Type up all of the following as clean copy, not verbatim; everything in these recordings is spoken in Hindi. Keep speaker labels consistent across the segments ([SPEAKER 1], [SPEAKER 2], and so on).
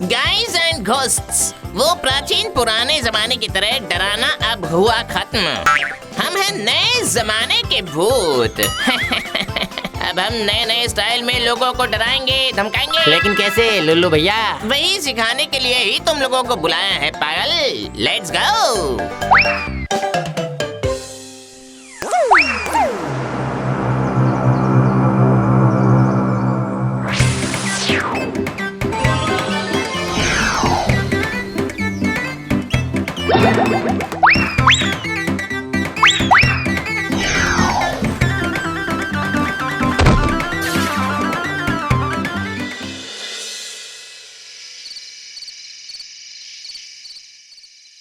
[SPEAKER 1] गाइस एंड घोस्ट्स, वो प्राचीन पुराने जमाने की तरह डराना अब हुआ खत्म। हम हैं नए जमाने के भूत। अब हम नए नए स्टाइल में लोगों को डराएंगे, धमकाएंगे।
[SPEAKER 2] लेकिन कैसे लुल्लू भैया?
[SPEAKER 1] वही सिखाने के लिए ही तुम लोगों को बुलाया है पागल। Let's go.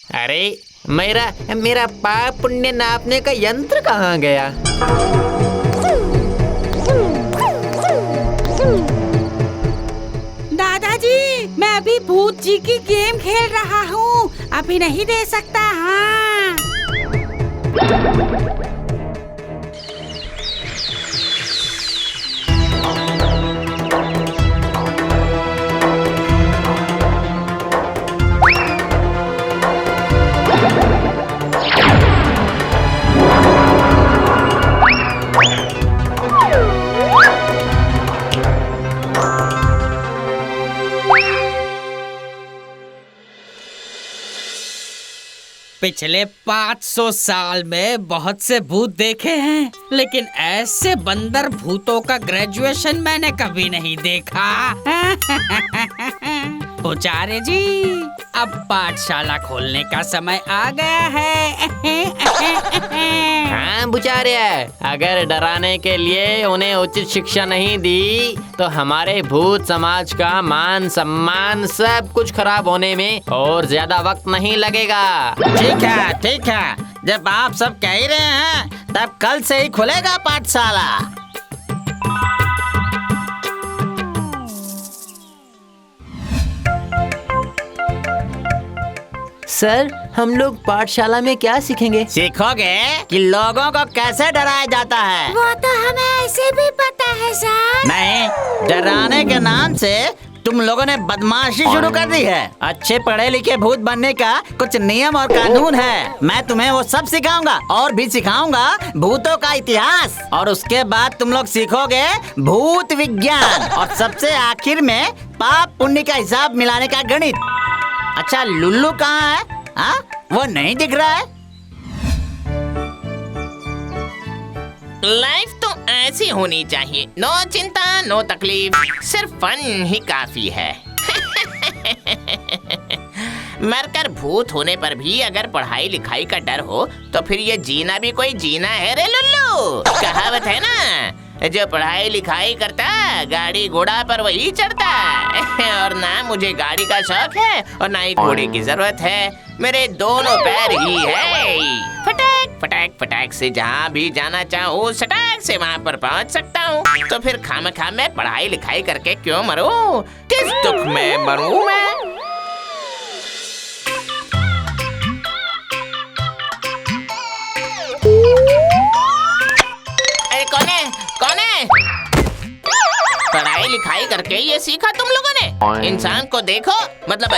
[SPEAKER 2] अरे मेरा पाप पुण्य नापने का यंत्र कहाँ गया?
[SPEAKER 3] दादाजी, मैं अभी भूत जी की गेम खेल रहा हूँ, अभी नहीं दे सकता। हाँ
[SPEAKER 4] पिछले 500 साल में बहुत से भूत देखे हैं, लेकिन ऐसे बंदर भूतों का ग्रेजुएशन मैंने कभी नहीं देखा। पुजारी जी, अब पाठशाला खोलने का समय आ गया है।
[SPEAKER 2] हाँ बुचार्य, अगर डराने के लिए उन्हें उचित शिक्षा नहीं दी तो हमारे भूत समाज का मान सम्मान सब कुछ खराब होने में और ज्यादा वक्त नहीं लगेगा।
[SPEAKER 4] ठीक है, जब आप सब कह ही रहे हैं तब कल से ही खुलेगा पाठशाला।
[SPEAKER 2] सर, हम लोग पाठशाला में क्या सीखेंगे?
[SPEAKER 4] सीखोगे कि लोगों को कैसे डराया जाता है।
[SPEAKER 3] वो तो हमें ऐसे भी पता है सर।
[SPEAKER 4] नहीं, डराने के नाम से तुम लोगों ने बदमाशी शुरू कर दी है। अच्छे पढ़े लिखे भूत बनने का कुछ नियम और कानून है। मैं तुम्हें वो सब सिखाऊंगा और भी सिखाऊंगा भूतों का इतिहास, और उसके बाद तुम लोग सीखोगे भूत विज्ञान, और सबसे आखिर में पाप पुण्य का हिसाब मिलाने का गणित। अच्छा, लुल्लू कहाँ है? हाँ, वो नहीं दिख रहा है।
[SPEAKER 1] लाइफ तो ऐसी होनी चाहिए, नो चिंता नो तकलीफ, सिर्फ फन ही काफी है। मरकर भूत होने पर भी अगर पढ़ाई लिखाई का डर हो तो फिर ये जीना भी कोई जीना है रे लुल्लू। कहावत है ना, जो पढ़ाई लिखाई करता गाड़ी घोड़ा पर वही चढ़ता। और ना मुझे गाड़ी का शौक है और ना ही घोड़े की जरूरत है, मेरे दोनों पैर ही है। फटाक फटाक फटाक से जहाँ भी जाना चाहूँ सटाक से वहाँ पर पहुँच सकता हूँ। तो फिर खामखा मैं पढ़ाई लिखाई करके क्यों मरूं? किस दुख में मरूं मैं? अरे कौन है? पढ़ाई लिखाई करके ये सीखा तुम लोगों ने? इंसान को देखो, मतलब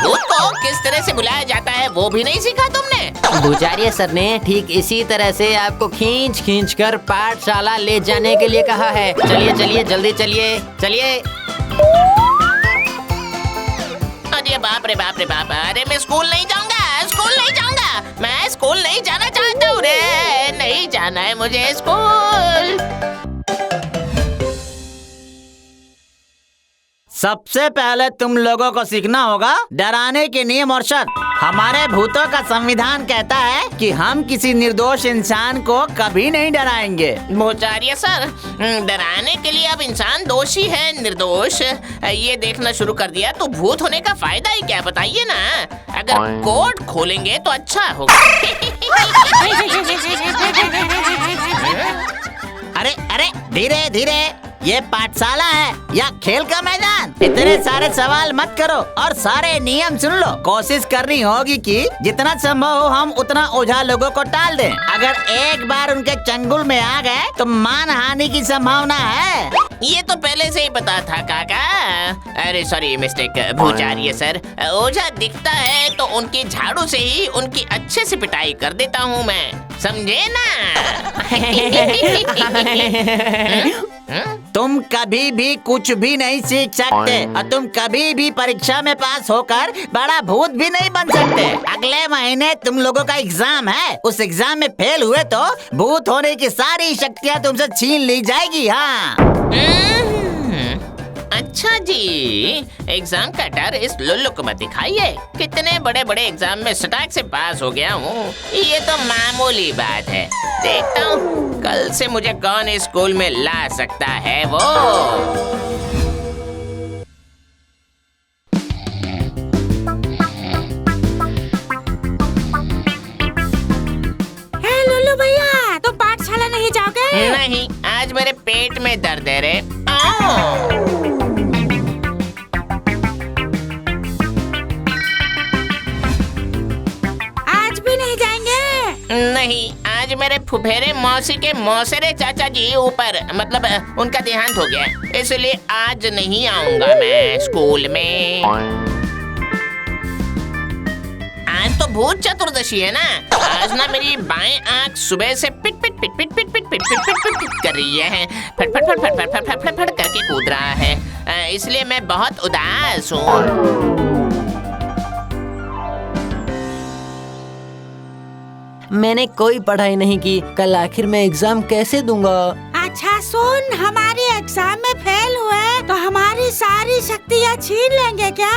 [SPEAKER 1] भूत को किस तरह से बुलाया जाता है वो भी नहीं सीखा तुमने?
[SPEAKER 2] बुचार्य सर ने ठीक इसी तरह से आपको खींच कर पाठशाला ले जाने के लिए कहा है। चलिए जल्दी चलिए।
[SPEAKER 1] अरे बाप रे बाप, अरे मैं स्कूल नहीं जाऊंगा, मैं स्कूल नहीं जाना चाहता हूँ रे, नहीं जाना है मुझे स्कूल।
[SPEAKER 4] सबसे पहले तुम लोगों को सीखना होगा डराने के नियम और शर्त। हमारे भूतों का संविधान कहता है कि हम किसी निर्दोष इंसान को कभी नहीं डराएंगे।
[SPEAKER 1] मोचार्य सर, डराने के लिए अब इंसान दोषी है निर्दोष ये देखना शुरू कर दिया तो भूत होने का फायदा ही क्या, बताइए ना। अगर कोर्ट खोलेंगे तो अच्छा होगा।
[SPEAKER 4] अरे धीरे, ये पाठशाला है या खेल का मैदान? इतने सारे सवाल मत करो और सारे नियम सुन लो। कोशिश करनी होगी कि जितना संभव हो हम उतना ओझा लोगों को टाल दें। अगर एक बार उनके चंगुल में आ गए तो मान हानि की संभावना है।
[SPEAKER 1] ये तो पहले से ही पता था काका। अरे सॉरी, मिस्टेक। भूचार्य सर, ओझा दिखता है तो उनकी झाड़ू से ही उनकी अच्छे से पिटाई कर देता हूँ मैं, समझे ना?
[SPEAKER 4] तुम कभी भी कुछ भी नहीं सीख सकते और तुम कभी भी परीक्षा में पास होकर बड़ा भूत भी नहीं बन सकते। अगले महीने तुम लोगों का एग्जाम है, उस एग्जाम में फेल हुए तो भूत होने की सारी शक्तियाँ तुमसे छीन ली जाएगी। हाँ,
[SPEAKER 1] अच्छा जी, एग्जाम का डर इस लुल्लू को मत दिखाइए। कितने बड़े बड़े एग्जाम में सटाक से पास हो गया हूँ, ये तो मामूली बात है। देखता हूँ कल से मुझे कौन स्कूल में ला सकता है वो।
[SPEAKER 3] हे लुल्लू भैया, तुम पाठशाला नहीं जाओगे?
[SPEAKER 1] नहीं, आज मेरे पेट में दर्द है रे। आओ। नहीं, आज मेरे फुफेरे मौसी के मौसेरे चाचा जी ऊपर मतलब उनका देहांत हो गया, इसलिए आज नहीं आऊंगा मैं स्कूल में। आज तो भूत चतुर्दशी है ना। आज ना मेरी बाएं आंख सुबह से पिट पिट पिट पिट पिट पिट पिट पिट पिट पिट कर रही है, फट फट फट फट फट फट फट फट फट करके कूद रहा है, इसलिए मैं बहुत उदास हूँ।
[SPEAKER 2] मैंने कोई पढ़ाई नहीं की, कल आखिर मैं एग्जाम कैसे दूंगा?
[SPEAKER 3] अच्छा सुन, हमारे एग्जाम में फेल हुए तो हमारी सारी शक्तियाँ छीन लेंगे क्या?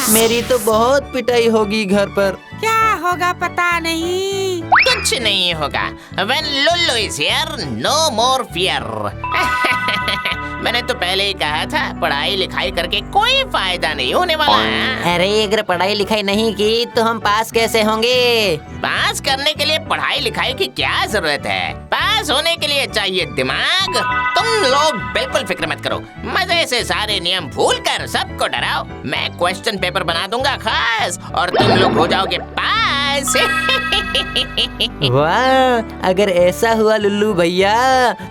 [SPEAKER 2] मेरी तो बहुत पिटाई होगी घर पर।
[SPEAKER 3] क्या होगा पता नहीं।
[SPEAKER 1] कुछ नहीं होगा। When Lulu is here, no more fear। मैंने तो पहले ही कहा था, पढ़ाई लिखाई करके कोई फायदा नहीं होने वाला है।
[SPEAKER 2] अरे अगर पढ़ाई लिखाई नहीं की तो हम पास कैसे होंगे?
[SPEAKER 1] पास करने के लिए पढ़ाई लिखाई की क्या जरूरत है? पास होने के लिए चाहिए दिमाग। तुम लोग बिल्कुल फिक्र मत करो, मजे से सारे नियम भूल कर सबको डराओ। मैं क्वेश्चन पेपर बना दूंगा खास और तुम लोग हो जाओगे पास।
[SPEAKER 2] वाह, अगर ऐसा हुआ लुल्लू भैया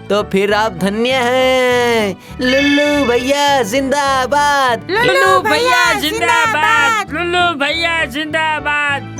[SPEAKER 2] तो फिर आप धन्य हैं। लुल्लू भैया जिंदाबाद।
[SPEAKER 3] लुल्लू भैया जिंदाबाद।
[SPEAKER 5] लुल्लू भैया जिंदाबाद।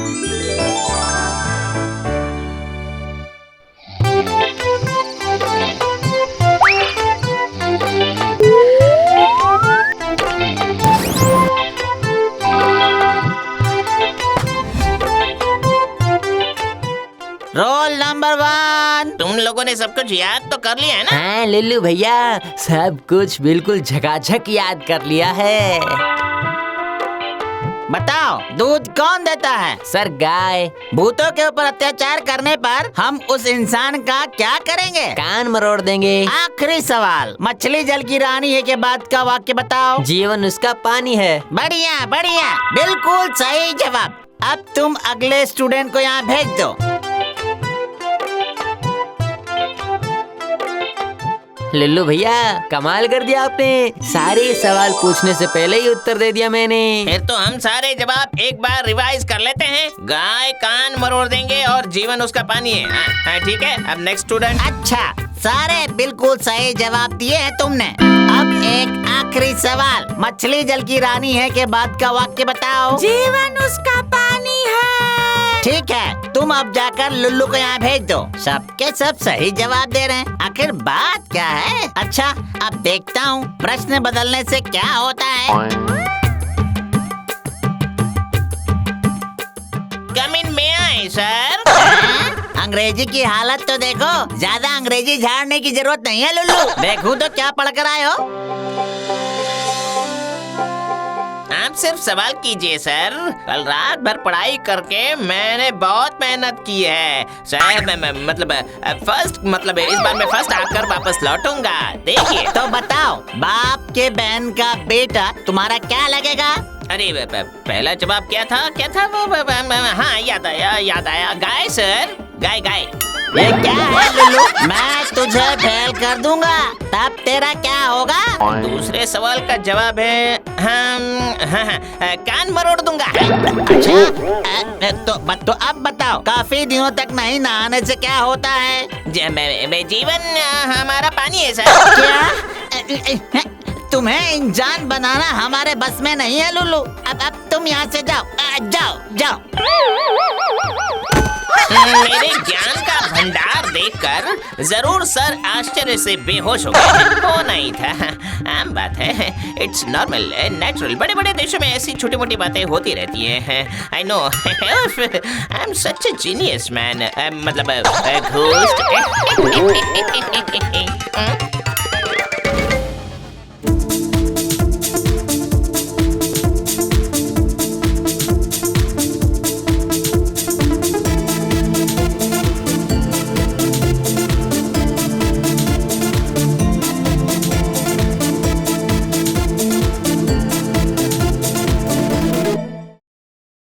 [SPEAKER 4] Roll number 1।
[SPEAKER 1] तुम लोगों ने सब कुछ याद तो कर लिया है ना?
[SPEAKER 2] हाँ लुल्लू भैया, सब कुछ बिल्कुल झकाझक याद कर लिया है।
[SPEAKER 4] बताओ, दूध कौन देता है?
[SPEAKER 2] सर गाय।
[SPEAKER 4] भूतों के ऊपर अत्याचार करने पर हम उस इंसान का क्या करेंगे?
[SPEAKER 2] कान मरोड़ देंगे।
[SPEAKER 4] आखिरी सवाल, मछली जल की रानी है के बाद का वाक्य बताओ।
[SPEAKER 2] जीवन उसका पानी है।
[SPEAKER 4] बढ़िया बढ़िया, बिल्कुल सही जवाब। अब तुम अगले स्टूडेंट को यहाँ भेज दो।
[SPEAKER 2] लुल्लू भैया, कमाल कर दिया आपने, सारे सवाल पूछने से पहले ही उत्तर दे दिया मैंने।
[SPEAKER 1] फिर तो हम सारे जवाब एक बार रिवाइज कर लेते हैं। गाय कान मरोड़ देंगे और जीवन उसका पानी है। हाँ, ठीक है। अब नेक्स्ट स्टूडेंट।
[SPEAKER 4] अच्छा, सारे बिल्कुल सही जवाब दिए हैं तुमने। अब एक आखिरी सवाल, मछली जल की रानी है के बाद का वाक्य बताओ।
[SPEAKER 3] जीवन उसका पानी है।
[SPEAKER 4] ठीक है, तुम अब जाकर लुल्लू को यहाँ भेज दो। सबके सब सही जवाब दे रहे हैं, आखिर बात क्या है? अच्छा, अब देखता हूँ प्रश्न बदलने से क्या होता है।
[SPEAKER 1] कम इन में आए सर।
[SPEAKER 4] अंग्रेजी की हालत तो देखो, ज्यादा अंग्रेजी झाड़ने की जरूरत नहीं है लुल्लू। देखूं तो क्या पढ़ कर आए हो?
[SPEAKER 1] आप सिर्फ सवाल कीजिए सर। कल रात भर पढ़ाई करके मैंने बहुत मेहनत की है सर। मतलब इस बार मैं फर्स्ट आकर वापस लौटूंगा, देखिए।
[SPEAKER 4] तो बताओ, बाप के बहन का बेटा तुम्हारा क्या लगेगा?
[SPEAKER 1] अरे पहला जवाब क्या था वो? हाँ, याद आया। गाय सर, गाय।
[SPEAKER 4] ये क्या है लुल्लू? मैं तुझे फेल कर दूंगा, तब तेरा क्या होगा?
[SPEAKER 1] दूसरे सवाल का जवाब है कान मरोड़ दूंगा।
[SPEAKER 4] अच्छा, तो अब बताओ, काफी दिनों तक नहीं नहाने से क्या होता है?
[SPEAKER 1] जीवन हमारा पानी है सर।
[SPEAKER 4] क्या? तुम्हें इंसान बनाना हमारे बस में नहीं है लुल्लू। अब तुम यहाँ से जाओ, जाओ जाओ।
[SPEAKER 1] मेरे ज्ञान का भंडार देखकर जरूर सर आश्चर्य से बेहोश हो गए। वो नहीं था, आम बात है, इट्स नॉर्मल, नेचुरल। बड़े बड़े देशों में ऐसी छोटी मोटी बातें होती रहती हैं। I know, I am such A genius man, मतलब घोस्ट।